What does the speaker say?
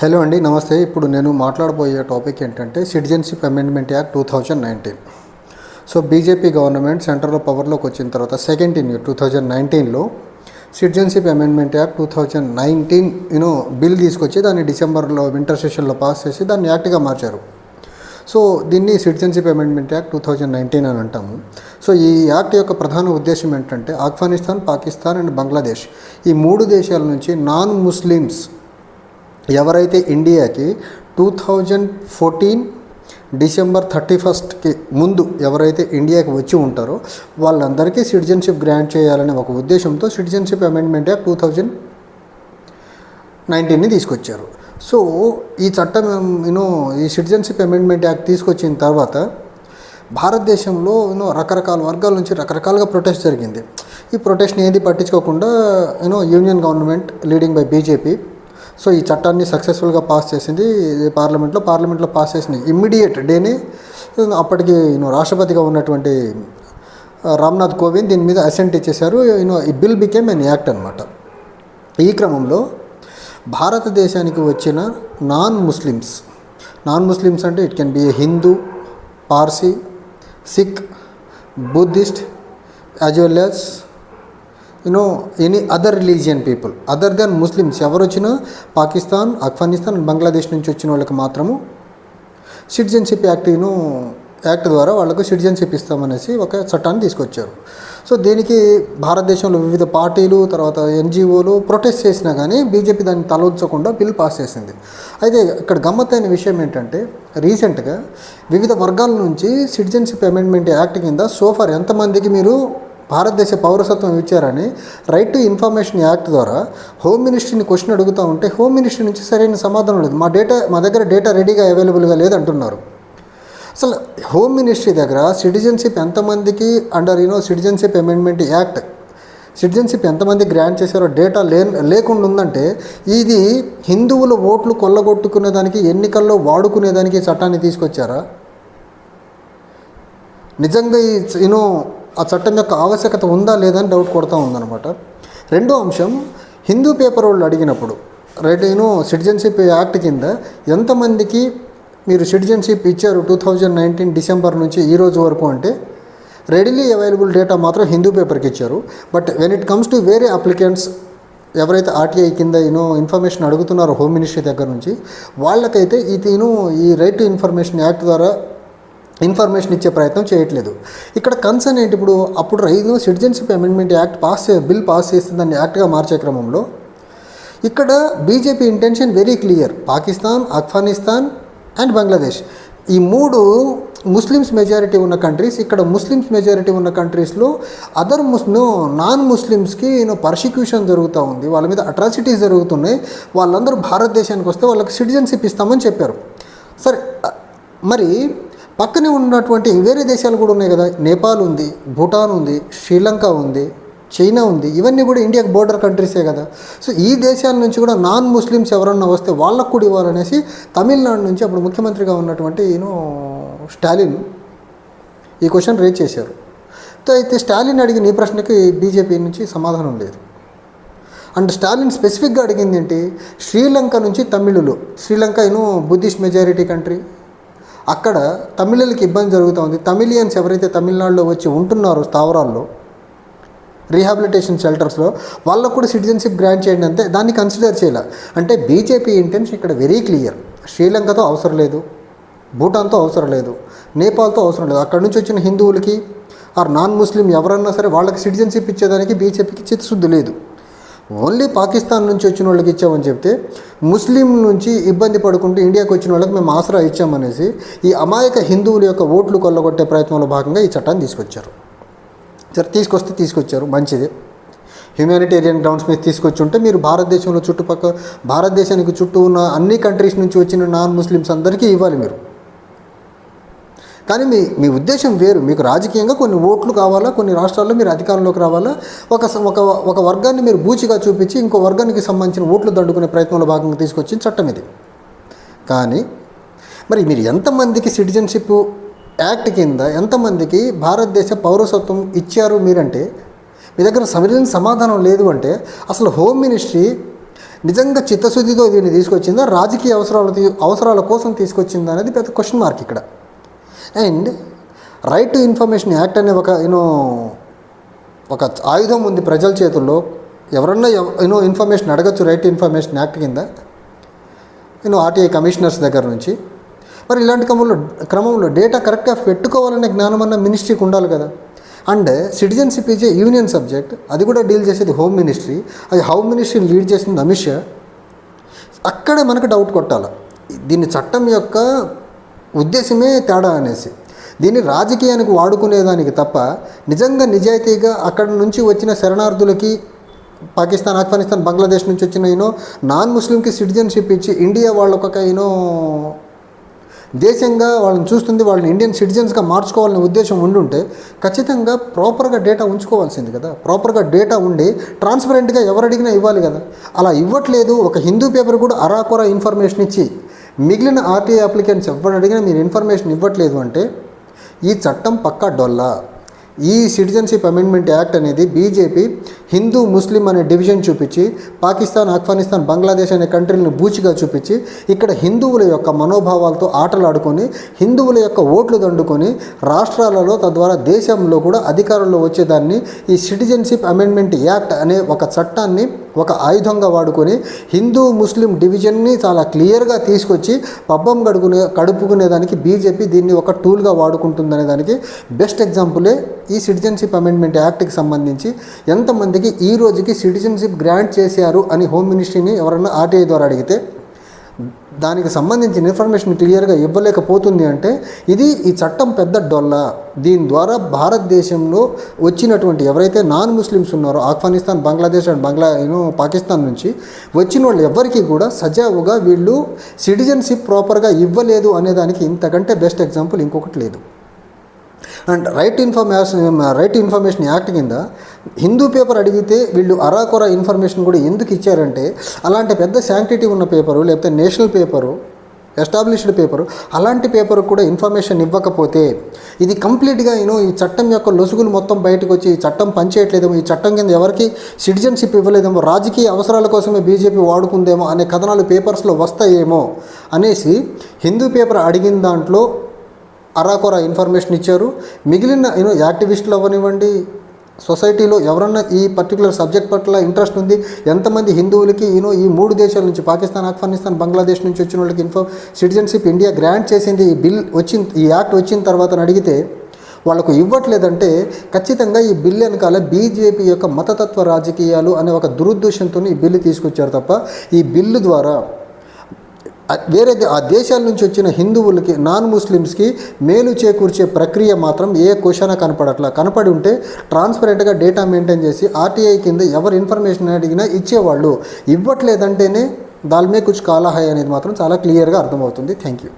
Hello అండి, నమస్తే. ఇప్పుడు నేను మాట్లాడబోయే టాపిక్ ఏంటంటే citizenship amendment act 2019. So BJP government సెంట్రల్లో పవర్లోకి వచ్చిన తర్వాత సెకండ్ ఇన్ 2019లో సిటిజన్షిప్ అమెండ్మెంట్ యాక్ట్ 2019 బిల్ తీసుకొచ్చి దాన్ని డిసెంబర్లో వింటర్ సెషన్లో పాస్ చేసి దాన్ని యాక్ట్గా మార్చారు. సో దీన్ని సిటిజన్షిప్ అమెండ్మెంట్ యాక్ట్ 2019 అని అంటాము. సో ఈ యాక్ట్ యొక్క ప్రధాన ఉద్దేశం ఏంటంటే ఆఫ్ఘనిస్తాన్, పాకిస్తాన్ అండ్ బంగ్లాదేశ్ ఈ మూడు దేశాల నుంచి నాన్ ముస్లిమ్స్ ఎవరైతే ఇండియాకి 2014 డిసెంబర్ 31కి ముందు ఎవరైతే ఇండియాకి వచ్చి ఉంటారో వాళ్ళందరికీ సిటిజన్షిప్ గ్రాంట్ చేయాలనే ఒక ఉద్దేశంతో సిటిజన్షిప్ అమెండ్మెంట్ యాక్ట్ 2019ని తీసుకొచ్చారు. సో ఈ చట్టం ఈ సిటిజన్షిప్ అమెండ్మెంట్ యాక్ట్ తీసుకొచ్చిన తర్వాత భారతదేశంలో రకరకాల వర్గాల నుంచి రకరకాలుగా ప్రొటెస్ట్ జరిగింది. ఈ ప్రొటెస్ట్ని ఏది పట్టించుకోకుండా union government leading by BJP so ఈ చట్టాన్ని సక్సెస్ఫుల్గా పాస్ చేసింది పార్లమెంట్లో పాస్ చేసిన ఇమ్మీడియట్ డేనే అప్పటికి రాష్ట్రపతిగా ఉన్నటువంటి రామ్నాథ్ కోవింద్ దీని మీద అసెంట్ ఇచ్చేశారు. ఈ బిల్ బికేమ్ ఎన్ యాక్ట్ అనమాట. ఈ క్రమంలో భారతదేశానికి వచ్చిన నాన్ ముస్లిమ్స్ అంటే it can be a Hindu, Parsi, Sikh, Buddhist as well as any other religion people other than Muslims ఎవరు వచ్చినా పాకిస్తాన్, ఆఫ్ఘనిస్తాన్, బంగ్లాదేశ్ నుంచి వచ్చిన వాళ్ళకి మాత్రము సిటిజన్షిప్ యాక్ట్ ద్వారా వాళ్ళకు సిటిజన్షిప్ ఇస్తామనేసి ఒక చట్టాన్ని తీసుకొచ్చారు. సో దీనికి భారతదేశంలో వివిధ పార్టీలు తర్వాత ఎన్జిఓలు ప్రొటెస్ట్ చేసినా కానీ బీజేపీ దాన్ని తలొచ్చకుండా బిల్ పాస్ చేసింది. అయితే ఇక్కడ గమ్మత్తైన విషయం ఏంటంటే రీసెంట్గా వివిధ వర్గాల నుంచి సిటిజన్షిప్ అమెండ్మెంట్ యాక్ట్ కింద సోఫార్ ఎంతమందికి మీరు భారతదేశ పౌరసత్వం ఇచ్చారని రైట్ టు ఇన్ఫర్మేషన్ యాక్ట్ ద్వారా హోమ్ మినిస్ట్రీని క్వశ్చన్ అడుగుతూ ఉంటే హోమ్ మినిస్ట్రీ నుంచి సరైన సమాధానం లేదు. మా దగ్గర డేటా రెడీగా అవైలబుల్గా లేదంటున్నారు. అసలు హోమ్ మినిస్ట్రీ దగ్గర సిటిజన్షిప్ ఎంతమందికి under citizenship amendment act citizenship ఎంతమంది గ్రాంట్ చేశారో డేటా లేకుండా ఉందంటే ఇది హిందువుల ఓట్లు కొల్లగొట్టుకునేదానికి ఎన్నికల్లో వాడుకునేదానికి చట్టాన్ని తీసుకొచ్చారా? నిజంగా ఆ చట్టం యొక్క ఆవశ్యకత ఉందా లేదని డౌట్ కొడతా ఉందన్నమాట. రెండో అంశం, హిందూ పేపర్ వాళ్ళు అడిగినప్పుడు సిటిజన్షిప్ యాక్ట్ కింద ఎంతమందికి మీరు సిటిజన్షిప్ ఇచ్చారు 2019 డిసెంబర్ నుంచి ఈ రోజు వరకు అంటే రెడీలీ అవైలబుల్ డేటా మాత్రం హిందూ పేపర్కి ఇచ్చారు. But when it comes to వేరే అప్లికెంట్స్ ఎవరైతే ఆర్టీఐ కింద ఇన్ఫర్మేషన్ అడుగుతున్నారో హోమ్ మినిస్ట్రీ దగ్గర నుంచి వాళ్ళకైతే ఈ రైట్ టు ఇన్ఫర్మేషన్ యాక్ట్ ద్వారా ఇన్ఫర్మేషన్ ఇచ్చే ప్రయత్నం చేయట్లేదు. ఇక్కడ కన్సర్న్ ఏంటి? అప్పుడు citizenship amendment act bill pass చేసి దాన్ని యాక్ట్గా మార్చే క్రమంలో ఇక్కడ BJP intention very clear. Pakistan, Afghanistan and Bangladesh ఈ మూడు ముస్లిమ్స్ మెజారిటీ ఉన్న కంట్రీస్. ఇక్కడ ముస్లిమ్స్ మెజారిటీ ఉన్న కంట్రీస్లో నాన్ ముస్లిమ్స్కి పర్సిక్యూషన్ జరుగుతూ ఉంది, వాళ్ళ మీద అట్రాసిటీస్ జరుగుతున్నాయి. వాళ్ళందరూ భారతదేశానికి వస్తే వాళ్ళకి సిటిజన్షిప్ ఇస్తామని చెప్పారు. సరే, మరి పక్కనే ఉన్నటువంటి వేరే దేశాలు కూడా ఉన్నాయి కదా. నేపాల్ ఉంది, భూటాన్ ఉంది, శ్రీలంక ఉంది, చైనా ఉంది. ఇవన్నీ కూడా ఇండియాకి బోర్డర్ కంట్రీసే కదా. సో ఈ దేశాల నుంచి కూడా నాన్ ముస్లిమ్స్ ఎవరన్నా వస్తే వాళ్ళకు కూడా ఇవ్వాలనేసి తమిళనాడు నుంచి అప్పుడు ముఖ్యమంత్రిగా ఉన్నటువంటి స్టాలిన్ ఈ క్వశ్చన్ రేజ్ చేశారు. అయితే స్టాలిన్ అడిగిన ఈ ప్రశ్నకి బీజేపీ నుంచి సమాధానం లేదు. అండ్ స్టాలిన్ స్పెసిఫిక్గా అడిగింది ఏంటి? శ్రీలంక నుంచి తమిళులు, శ్రీలంక బుద్ధిస్ట్ మెజారిటీ కంట్రీ, అక్కడ తమిళులకి ఇబ్బంది జరుగుతూ ఉంది. తమిళియన్స్ ఎవరైతే తమిళనాడులో వచ్చి ఉంటున్నారో స్థావరాల్లో, రీహాబిలిటేషన్ షెల్టర్స్లో, వాళ్ళకు కూడా సిటిజన్షిప్ గ్రాంట్ చేయండి అంతే. దాన్ని కన్సిడర్ చేయాలి. అంటే బీజేపీ ఇంటెన్షన్ ఇక్కడ వెరీ క్లియర్. శ్రీలంకతో అవసరం లేదు, భూటాన్తో అవసరం లేదు, నేపాల్తో అవసరం లేదు. అక్కడ నుంచి వచ్చిన హిందువులకి ఆర్ నాన్ ముస్లిం ఎవరన్నా సరే వాళ్ళకి సిటిజన్షిప్ ఇచ్చేదానికి బీజేపీకి చిత్తశుద్ధి లేదు. ఓన్లీ పాకిస్తాన్ నుంచి వచ్చిన వాళ్ళకి ఇచ్చామని చెప్తే ముస్లిం నుంచి ఇబ్బంది పడుకుంటూ ఇండియాకి వచ్చిన వాళ్ళకి మేము ఆసరా ఇచ్చామనేసి ఈ అమాయక హిందువుల యొక్క ఓట్లు కొల్లగొట్టే ప్రయత్నంలో భాగంగా ఈ చట్టాన్ని తీసుకొచ్చారు. సరే, తీసుకొచ్చారు, మంచిదే. హ్యూమానిటేరియన్ గ్రౌండ్స్ మీద తీసుకొచ్చి ఉంటే మీరు భారతదేశానికి చుట్టూ ఉన్న అన్ని కంట్రీస్ నుంచి వచ్చిన నాన్ ముస్లిమ్స్ అందరికీ ఇవ్వాలి మీరు. కానీ మీ ఉద్దేశం వేరు. మీకు రాజకీయంగా కొన్ని ఓట్లు కావాలా, కొన్ని రాష్ట్రాల్లో మీరు అధికారంలోకి రావాలా, ఒక వర్గాన్ని మీరు బూచిగా చూపించి ఇంకో వర్గానికి సంబంధించిన ఓట్లు దండుకునే ప్రయత్నంలో భాగంగా తీసుకొచ్చిన చట్టం ఇది. కానీ మరి మీరు ఎంతమందికి సిటిజన్షిప్ యాక్ట్ కింద ఎంతమందికి భారతదేశ పౌరసత్వం ఇచ్చారు మీరంటే మీ దగ్గర సరైన సమాధానం లేదు అంటే అసలు హోమ్ మినిస్ట్రీ నిజంగా చిత్తశుద్ధితో దీన్ని తీసుకొచ్చిందా, రాజకీయ అవసరాల కోసం తీసుకొచ్చిందా అనేది పెద్ద క్వశ్చన్ మార్క్ ఇక్కడ. And right to information act అనే ఒక ఆయుధం ఉంది ప్రజల చేతుల్లో. ఎవరన్నా ఇన్ఫర్మేషన్ అడగచ్చు రైట్ టు ఇన్ఫర్మేషన్ యాక్ట్ కింద, ఆర్టీఐ కమిషనర్స్ దగ్గర నుంచి. మరి ఇలాంటి క్రమంలో డేటా కరెక్ట్గా పెట్టుకోవాలనే జ్ఞానం అన్న మినిస్ట్రీకి ఉండాలి కదా. And citizenship is A union subject, అది కూడా డీల్ చేసేది హోమ్ మినిస్ట్రీ. అది హోమ్ మినిస్ట్రీని లీడ్ చేసింది అమిత్ షా. అక్కడే మనకు డౌట్ కొట్టాలి, దీన్ని చట్టం యొక్క ఉద్దేశమే తేడా అనేసి. దీన్ని రాజకీయానికి వాడుకునేదానికి తప్ప నిజంగా నిజాయితీగా అక్కడ నుంచి వచ్చిన శరణార్థులకి, పాకిస్తాన్, ఆఫ్ఘనిస్తాన్, బంగ్లాదేశ్ నుంచి వచ్చిన నాన్ ముస్లింకి సిటిజన్షిప్ ఇచ్చి ఇండియా వాళ్ళొక దేశంగా వాళ్ళని చూస్తుంది, వాళ్ళని ఇండియన్ సిటిజన్స్గా మార్చుకోవాలనే ఉద్దేశం ఉండుంటే ఖచ్చితంగా ప్రాపర్గా డేటా ఉంచుకోవాల్సింది కదా. ప్రాపర్గా డేటా ఉండి ట్రాన్స్పరెంట్గా ఎవరు అడిగినా ఇవ్వాలి కదా. అలా ఇవ్వట్లేదు. ఒక హిందూ పేపర్ కూడా అరాకొర ఇన్ఫర్మేషన్ ఇచ్చి మిగిలిన ఆర్టీఐ అప్లికెంట్స్ ఎవరు అడిగినా మీరు ఇన్ఫర్మేషన్ ఇవ్వట్లేదు అంటే ఈ చట్టం పక్కా డొల్లా. ఈ సిటిజన్షిప్ అమెండ్మెంట్ యాక్ట్ అనేది బీజేపీ హిందూ ముస్లిం అనే డివిజన్ చూపించి, పాకిస్తాన్, ఆఫ్ఘనిస్తాన్, బంగ్లాదేశ్ అనే కంట్రీలను బూచిగా చూపించి, ఇక్కడ హిందువుల యొక్క మనోభావాలతో ఆటలాడుకొని, హిందువుల యొక్క ఓట్లు దండుకొని రాష్ట్రాలలో, తద్వారా దేశంలో కూడా అధికారంలో వచ్చేదాన్ని ఈ సిటిజన్షిప్ అమెండ్మెంట్ యాక్ట్ అనే ఒక చట్టాన్ని ఒక ఆయుధంగా వాడుకొని హిందూ ముస్లిం డివిజన్ని చాలా క్లియర్గా తీసుకొచ్చి పబ్బం గడుపుకునేదానికి బీజేపీ దీన్ని ఒక టూల్గా వాడుకుంటుందనే దానికి బెస్ట్ ఎగ్జాంపులే ఈ సిటిజన్షిప్ అమెండ్మెంట్ యాక్ట్కి సంబంధించి. ఎంతమందికి ఈ రోజుకి సిటిజన్షిప్ గ్రాంట్ చేశారు అని హోమ్ మినిస్ట్రీని ఎవరన్నా ఆర్టీఐ ద్వారా అడిగితే దానికి సంబంధించిన ఇన్ఫర్మేషన్ క్లియర్గా ఇవ్వలేకపోతుంది అంటే ఈ చట్టం పెద్ద డొల్ల. దీని ద్వారా భారతదేశంలో వచ్చినటువంటి ఎవరైతే నాన్ ముస్లిమ్స్ ఉన్నారో, ఆఫ్ఘనిస్తాన్, బంగ్లాదేశ్ అండ్ పాకిస్తాన్ నుంచి వచ్చిన వాళ్ళు ఎవరికి కూడా సజావుగా వీళ్ళు సిటిజన్షిప్ ప్రాపర్గా ఇవ్వలేదు అనేదానికి ఇంతకంటే బెస్ట్ ఎగ్జాంపుల్ ఇంకొకటి లేదు. అండ్ రైట్ ఇన్ఫర్మేషన్ యాక్ట్ కింద హిందూ పేపర్ అడిగితే వీళ్ళు అరాకొర ఇన్ఫర్మేషన్ కూడా ఎందుకు ఇచ్చారంటే, అలాంటి పెద్ద శాంక్టిటీ ఉన్న పేపరు, లేకపోతే నేషనల్ పేపరు, ఎస్టాబ్లిష్డ్ పేపరు, అలాంటి పేపర్ కూడా ఇన్ఫర్మేషన్ ఇవ్వకపోతే ఇది కంప్లీట్గా ఈ చట్టం యొక్క లొసుగులు మొత్తం బయటకు వచ్చి ఈ చట్టం పనిచేయట్లేదేమో, ఈ చట్టం కింద ఎవరికి సిటిజన్షిప్ ఇవ్వలేదేమో, రాజకీయ అవసరాల కోసమే బీజేపీ వాడుకుందేమో అనే కథనాలు పేపర్స్లో వస్తాయేమో అనేసి హిందూ పేపర్ అడిగిన దాంట్లో అరాకొర ఇన్ఫర్మేషన్ ఇచ్చారు. మిగిలిన యాక్టివిస్టులు అవ్వనివ్వండి, సొసైటీలో ఎవరన్నా ఈ పర్టికులర్ సబ్జెక్ట్ పట్ల ఇంట్రెస్ట్ ఉంది, ఎంతమంది హిందువులకి ఈ 3 దేశాల నుంచి, పాకిస్తాన్, ఆఫ్ఘనిస్తాన్, బంగ్లాదేశ్ నుంచి వచ్చిన వాళ్ళకి సిటిజన్షిప్ ఇండియా గ్రాంట్ చేసింది ఈ యాక్ట్ వచ్చిన తర్వాత అడిగితే వాళ్ళకు ఇవ్వట్లేదంటే ఖచ్చితంగా ఈ బిల్ వెనకాల బీజేపీ యొక్క మతతత్వ రాజకీయాలు అనే ఒక దురుద్దేశంతో ఈ బిల్లు తీసుకొచ్చారు తప్ప ఈ బిల్లు ద్వారా వేరే ఆ దేశాల నుంచి వచ్చిన హిందువులకి, నాన్ ముస్లిమ్స్కి మేలు చేకూర్చే ప్రక్రియ మాత్రం ఏ క్వశ్చన్ కనపడి ఉంటే ట్రాన్స్పరెంట్గా డేటా మెయింటైన్ చేసి ఆర్టీఐ కింద ఎవరు ఇన్ఫర్మేషన్ అడిగినా ఇచ్చేవాళ్ళు. ఇవ్వట్లేదంటేనే దాల్మే కుచ్ కాలా హై అనేది మాత్రం చాలా క్లియర్గా అర్థమవుతుంది. Thank you.